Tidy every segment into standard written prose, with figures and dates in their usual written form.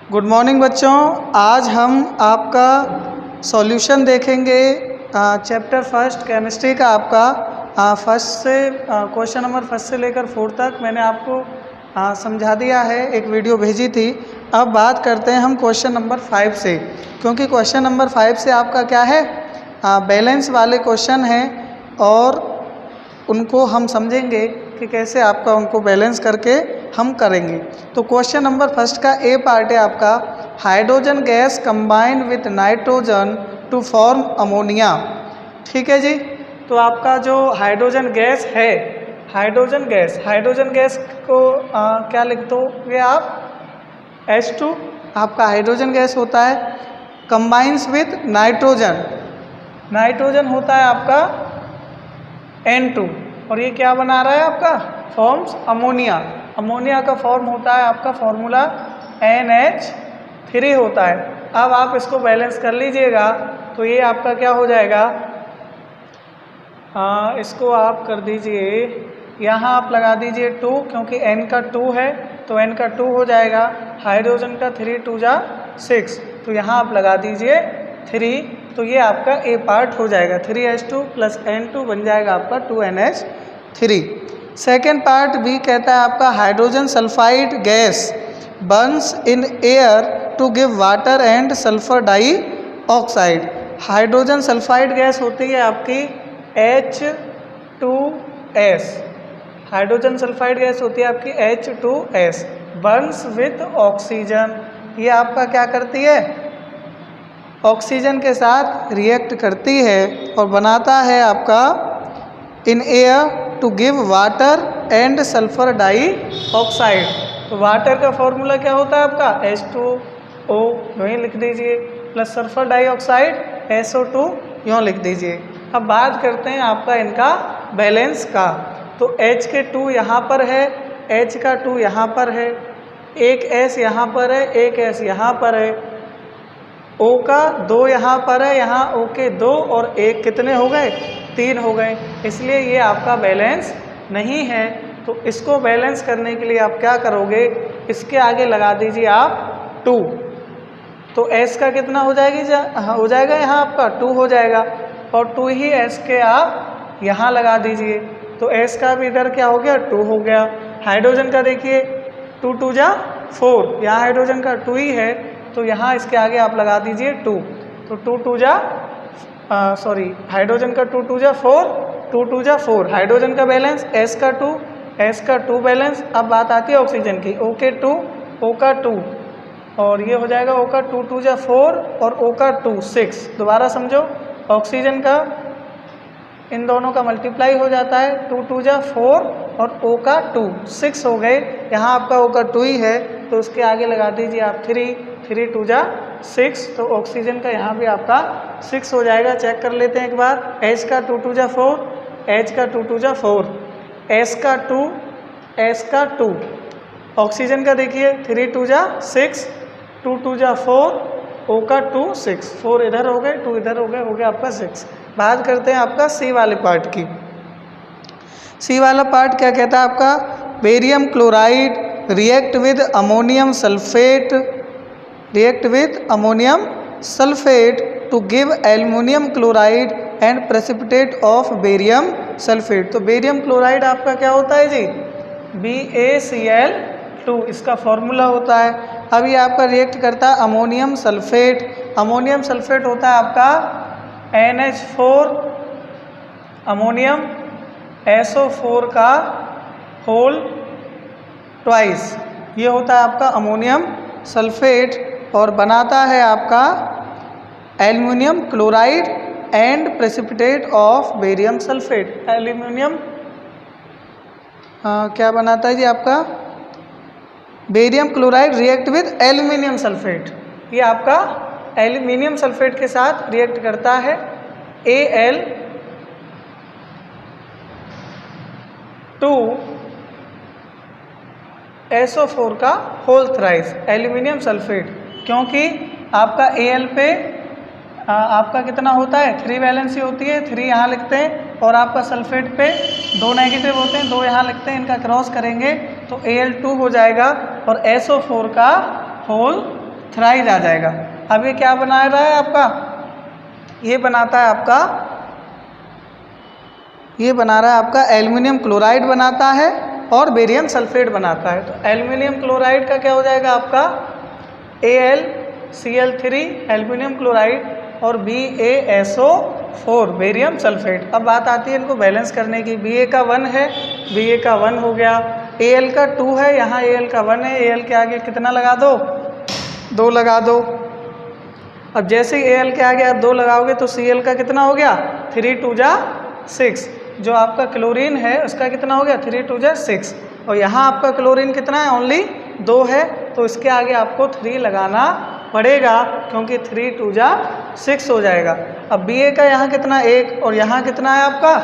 Good morning बच्चों। आज हम आपका सॉल्यूशन देखेंगे चैप्टर फर्स्ट केमिस्ट्री का। आपका फर्स्ट से क्वेश्चन नंबर फर्स्ट से लेकर 4 तक मैंने आपको समझा दिया है, एक वीडियो भेजी थी। अब बात करते हैं हम क्वेश्चन नंबर 5 से, क्योंकि क्वेश्चन नंबर 5 से आपका क्या है, बैलेंस वाले क्वेश्चन हैं और उनको हम समझेंगे कि कैसे आपका उनको बैलेंस करके हम करेंगे। तो क्वेश्चन नंबर फर्स्ट का ए पार्ट है आपका, hydrogen gas combine with nitrogen to form ammonia. ठीक है जी। तो आपका जो हाइड्रोजन गैस है, हाइड्रोजन गैस को क्या लिख दोगे आप, H2 आपका हाइड्रोजन गैस होता है। कंबाइंस विथ नाइट्रोजन, नाइट्रोजन होता है आपका N2, और ये क्या बना रहा है आपका, फॉर्म्स अमोनिया। अमोनिया का फॉर्म होता है आपका फॉर्मूला NH3 होता है। अब आप इसको बैलेंस कर लीजिएगा तो ये आपका क्या हो जाएगा, इसको आप कर दीजिए, यहाँ आप लगा दीजिए 2, क्योंकि N का 2 है तो N का 2 हो जाएगा। हाइड्रोजन का 3 2 जा 6, तो यहाँ आप लगा दीजिए 3, तो ये आपका ए पार्ट हो जाएगा। 3H2 प्लस N2 बन जाएगा आपका 2NH3। सेकेंड पार्ट भी कहता है आपका, hydrogen sulphide gas burns in air to give water and sulphur dioxide. Hydrogen sulphide gas होती है आपकी H2S, हाइड्रोजन सल्फाइड गैस होती है आपकी H2S, बर्न्स विथ ऑक्सीजन। ये आपका क्या करती है, ऑक्सीजन के साथ रिएक्ट करती है और बनाता है आपका in air to give water and sulphur dioxide. तो वाटर का फॉर्मूला क्या होता है आपका, H2O यूँ लिख दीजिए, plus sulphur die oxide SO2 यूँ लिख दीजिए। अब बात करते हैं आपका इनका बैलेंस का। तो H के 2 यहाँ पर है, H का 2 यहाँ पर है, एक S यहाँ पर है, एक S यहाँ पर है, O का 2 यहाँ पर है, यहाँ O के 2 और 1 कितने हो गए, 3 हो गए, इसलिए ये आपका बैलेंस नहीं है। तो इसको बैलेंस करने के लिए आप क्या करोगे, इसके आगे लगा दीजिए आप 2, तो S का कितना हो हो जाएगा यहाँ आपका 2 हो जाएगा, और 2 ही S के आप यहाँ लगा दीजिए, तो S का भी इधर क्या हो गया, 2 हो गया। हाइड्रोजन का देखिए 2 2 जा 4, यहाँ हाइड्रोजन का 2 ही है, तो यहाँ इसके आगे आप लगा दीजिए 2, तो 2 2 जा हाइड्रोजन का 2 2 जा 4, 2 2 जा 4, हाइड्रोजन का बैलेंस S का 2 बैलेंस। अब बात आती है ऑक्सीजन की, O के 2, O का 2, और ये हो जाएगा O का 2 2 जा 4 और O का 2 6। दोबारा समझो, ऑक्सीजन का इन दोनों का मल्टीप्लाई हो जाता है, 2 2 जा 4 और O का 2 6 हो गए। यहाँ आपका O का 2 ही है, तो उसके आगे लगा दीजिए आप 3, 3 2 जा 6, तो ऑक्सीजन का यहाँ भी आपका 6 हो जाएगा। चेक कर लेते हैं एक बार, H का 2 2 जा 4, H का 2 2 जा 4, S का 2, S का 2, ऑक्सीजन का देखिए 3 2 जा 6, 2 2 जा 4, O का 2 6, 4 इधर हो गए, 2 इधर हो गया आपका 6। बात करते हैं आपका सी वाले पार्ट की। सी वाला पार्ट क्या कहता है आपका, barium chloride react with ammonium sulphate to give aluminium chloride and precipitate of barium sulphate. तो बेरियम क्लोराइड आपका क्या होता है जी, BaCl2, इसका फॉर्मूला होता है। अब ये आपका रिएक्ट करता है अमोनियम सल्फेट, अमोनियम सल्फेट होता है आपका NH4 अमोनियम SO4 का होल ट्वाइस, ये होता है आपका अमोनियम सल्फेट, और बनाता है आपका aluminium chloride and precipitate of barium sulphate. Aluminium क्या बनाता है जी आपका, barium chloride react with aluminium sulphate, ये आपका एल्युमिनियम सल्फेट के साथ रिएक्ट करता है। Al2SO4 का होल थ्राइस एल्युमिनियम सल्फेट, क्योंकि आपका Al पे आपका कितना होता है, 3 वैलेंसी होती है, 3 यहाँ लिखते हैं, और आपका सल्फेट पे 2 नेगेटिव होते हैं, 2 यहाँ लिखते हैं, इनका क्रॉस करेंगे तो Al2 हो जाएगा, और SO4 का होल थ्राइज आ जाएगा। अब ये क्या बना रहा है आपका, ये बनाता है आपका, ये बना रहा है आपका एल्युमिनियम क्लोराइड बनाता है और बेरियम सल्फेट बनाता है। तो एल्युमिनियम क्लोराइड का क्या हो जाएगा आपका AlCl3 एल्युमिनियम क्लोराइड और BaSO4 बेरियम सल्फेट। अब बात आती है इनको बैलेंस करने की। Ba का 1 है, Ba का 1 हो गया, Al का 2 है, यहाँ Al का 1 है, Al के आगे कितना लगा दो, 2 लगा दो। अब जैसे ही Al के आगे आप 2 लगाओगे तो Cl का कितना हो गया, 3 2 जा 6। जो आपका क्लोरीन है उसका कितना हो गया, 3 2 जा 6। और यहाँ आपका क्लोरीन कितना है, ओनली 2 है, तो इसके आगे आपको 3 लगाना पड़ेगा क्योंकि 3 2 जा 6 हो जाएगा। अब Ba का यहाँ कितना 1 और यहाँ कितना है आपका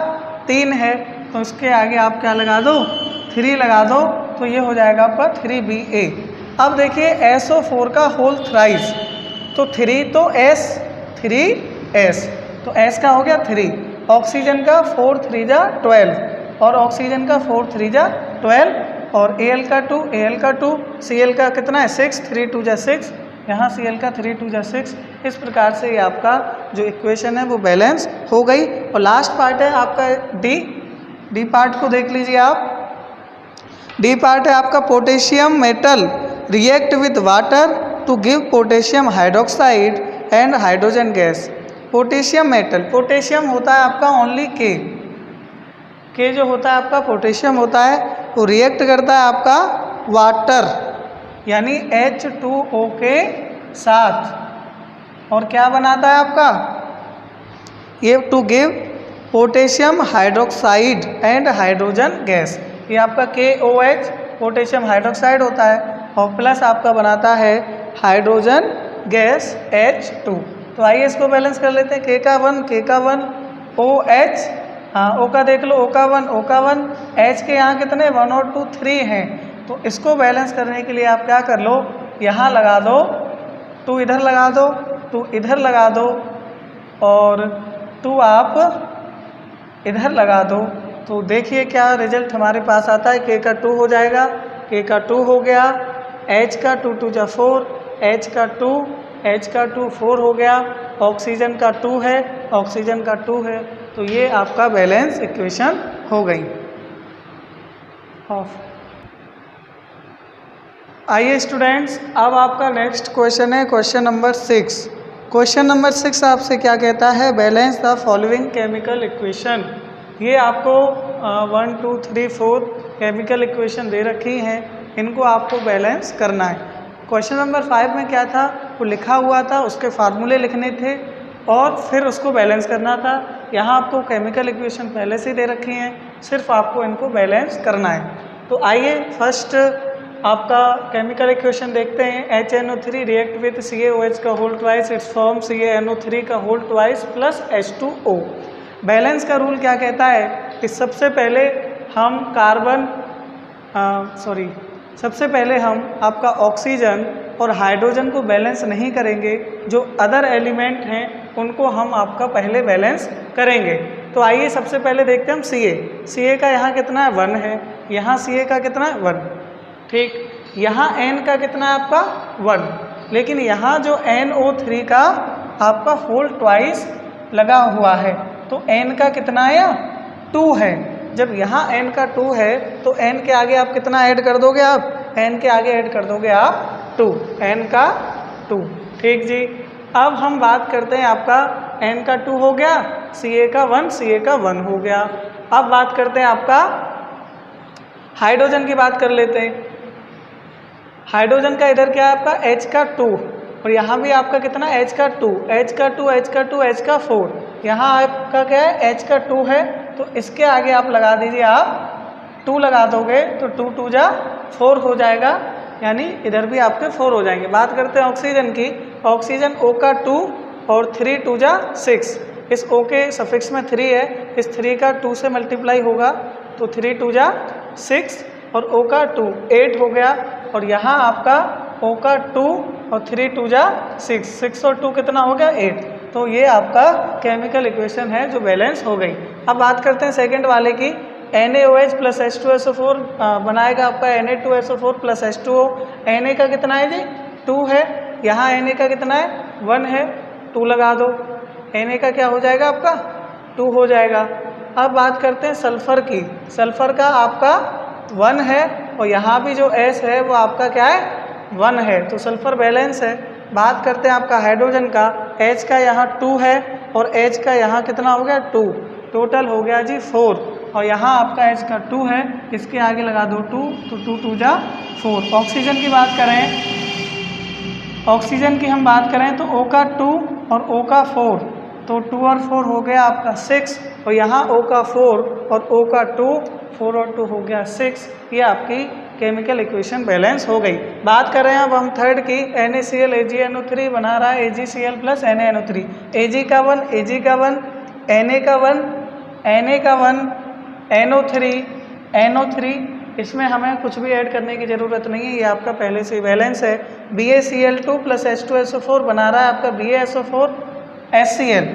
3 है, तो इसके आगे आप क्या लगा दो, 3 लगा दो, तो ये हो जाएगा आपका 3Ba। अब देखिए SO4 का होल थ्राइस, तो 3 तो S 3S, तो S का हो गया 3, ऑक्सीजन का 4 3 जा 12 और ऑक्सीजन का 4 3 जा 12 और Al का 2, Al का 2, Cl का कितना है 6, 3 2 जा 6, यहाँ Cl का 3 2 जा 6। इस प्रकार से ये आपका जो इक्वेशन है वो बैलेंस हो गई। और लास्ट पार्ट है आपका डी पार्ट को देख लीजिए आप। डी पार्ट है आपका potassium metal react with water to give potassium hydroxide and hydrogen gas. Potassium metal, potassium होता है आपका ओनली के जो होता है आपका पोटेशियम होता है वो रिएक्ट करता है आपका वाटर यानी H2O के साथ और क्या बनाता है आपका ये to give potassium hydroxide and hydrogen gas. ये आपका KOH पोटेशियम हाइड्रोक्साइड होता है और प्लस आपका बनाता है हाइड्रोजन गैस H2। तो आइए इसको बैलेंस कर लेते हैं। K का 1 OH, हाँ O का देख लो, O का 1 H के यहाँ कितने 1 और 2 3 हैं। तो इसको बैलेंस करने के लिए आप क्या कर लो, यहाँ लगा दो 2, इधर लगा दो 2, इधर लगा दो और 2 आप इधर लगा दो। तो देखिए क्या रिजल्ट हमारे पास आता है। K का 2 हो जाएगा, K का 2 हो गया, H का 2 2 जा 4, H का 2 4 हो गया, ऑक्सीजन का 2 है, ऑक्सीजन का 2 है। तो ये आपका बैलेंस इक्वेशन हो गई। ऑफ। आइए स्टूडेंट्स, अब आपका नेक्स्ट क्वेश्चन है क्वेश्चन नंबर 6। क्वेश्चन नंबर 6 आपसे क्या कहता है, balance the following chemical equation. ये आपको 1 2 3 4 केमिकल इक्वेशन दे रखी हैं, इनको आपको बैलेंस करना है। क्वेश्चन नंबर 5 में क्या था, वो लिखा हुआ था, उसके फार्मूले लिखने थे और फिर उसको बैलेंस करना था। यहाँ आपको केमिकल इक्वेशन पहले से दे रखी हैं, सिर्फ आपको इनको बैलेंस करना है। तो आइए फर्स्ट आपका केमिकल इक्वेशन देखते हैं। HNO3 रिएक्ट विथ CaOH का whole twice it's form CaNO3 का whole twice plus H2O। Balance का रूल क्या कहता है कि सबसे पहले हम आपका ऑक्सीजन और हाइड्रोजन को बैलेंस नहीं करेंगे, जो अदर एलिमेंट हैं उनको हम आपका पहले बैलेंस करेंगे। तो आइए सबसे पहले देखते हैं हम CA का यहाँ कितना है 1 है, यहाँ CA का कितना है 1, ठीक। यहाँ N का कितना है आपका 1, लेकिन यहाँ जो NO3 का आपका होल ट्वाइस लगा हुआ है तो N का कितना है 2 है। जब यहाँ N का 2 है तो N के आगे आप कितना ऐड कर दोगे, आप N के आगे ऐड कर दोगे आप 2, N का 2, ठीक जी। अब हम बात करते हैं आपका N का 2 हो गया, CA का 1 हो गया। अब बात करते हैं आपका हाइड्रोजन की बात कर लेते हैं। हाइड्रोजन का इधर क्या है आपका H का 2 और यहाँ भी आपका कितना H का 2, 4। यहाँ आपका क्या है H का 2 है, तो इसके आगे आप लगा दीजिए, आप 2 लगा दोगे तो 2 2 जा 4 हो जाएगा, यानी इधर भी आपके 4 हो जाएंगे। बात करते हैं ऑक्सीजन की। ऑक्सीजन O का 2 और 3 2 जा 6। इस O के सफिक्स में 3 है, इस 3 का 2 से मल्टीप्लाई होगा तो 3 2 जा 6 और O का 2 8 हो गया। और यहाँ आपका O का 2 और 3 2 जा 6 और 2 कितना हो गया 8। तो ये आपका केमिकल इक्वेशन है जो बैलेंस हो गई। अब बात करते हैं सेकंड वाले की। NaOH प्लस H2SO4 बनाएगा आपका Na2SO4 प्लस H2O। Na का कितना है जी 2 है यहाँ Na का कितना है 1 है, 2 लगा दो, Na का क्या हो जाएगा आपका 2 हो जाएगा। अब बात करते हैं सल्फर की। सल्फर का आपका 1 है और यहाँ भी जो S है वो आपका क्या है 1 है, तो सल्फर बैलेंस है। बात करते हैं आपका हाइड्रोजन का, H का यहाँ 2 है और H का यहाँ कितना हो गया 2, टोटल हो गया जी 4, और यहाँ आपका H का 2 है, इसके आगे लगा दो 2, तो 2 2 जा 4। ऑक्सीजन की बात करें, ऑक्सीजन की हम बात करें तो O का 2 और O का 4, तो 2 और 4 हो गया आपका 6, और यहाँ O का 4 और O का 2, 4 और 2 हो गया 6। ये आपकी केमिकल इक्वेशन बैलेंस हो गई। बात कर रहे हैं अब हम थर्ड की, NaCl AgNO3 बना रहा है AgCl प्लस NaNO3, Ag का 1, Ag का 1, Na का 1, Na का 1, NO3, NO3, इसमें हमें कुछ भी ऐड करने की ज़रूरत नहीं है, ये आपका पहले से बैलेंस है। BaCl2 प्लस H2SO4 बना रहा है आपका BaSO4 HCl,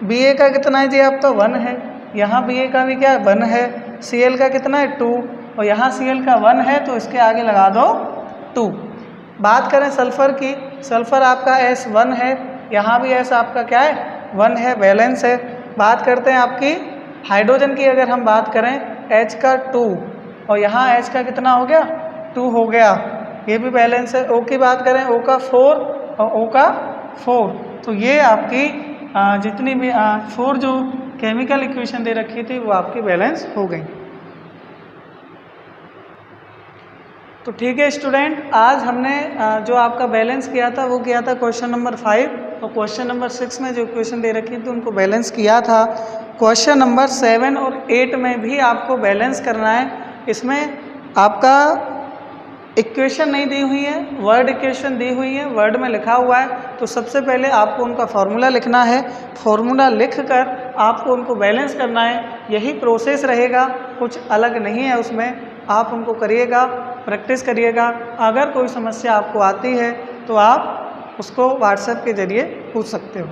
Ba का कितना है जी आपका 1 है, यहाँ Ba का भी क्या 1 है, Cl का कितना है 2 और यहाँ Cl का 1 है, तो इसके आगे लगा दो 2। बात करें सल्फर की, सल्फर आपका S1 है, यहाँ भी S आपका क्या है 1 है, बैलेंस है। बात करते हैं आपकी हाइड्रोजन की, अगर हम बात करें H का 2 और यहाँ H का कितना हो गया 2 हो गया, ये भी बैलेंस है। O की बात करें O का 4 और O का 4, तो ये आपकी जितनी भी 4 जो केमिकल इक्वेशन दे रखी थी वो आपकी बैलेंस हो गई। तो ठीक है स्टूडेंट, आज हमने जो आपका बैलेंस किया था वो किया था क्वेश्चन नंबर 5, और क्वेश्चन नंबर 6 में जो इक्वेशन दे रखी थी उनको बैलेंस किया था। क्वेश्चन नंबर 7 और 8 में भी आपको बैलेंस करना है। इसमें आपका इक्वेशन नहीं दी हुई है, वर्ड इक्वेशन दी हुई है, वर्ड में लिखा हुआ है, तो सबसे पहले आपको उनका फॉर्मूला लिखना है, फॉर्मूला लिखकर आपको उनको बैलेंस करना है। यही प्रोसेस रहेगा, कुछ अलग नहीं है उसमें, आप उनको करिएगा, प्रैक्टिस करिएगा। अगर कोई समस्या आपको आती है तो आप उसको व्हाट्सएप के ज़रिए पूछ सकते हो।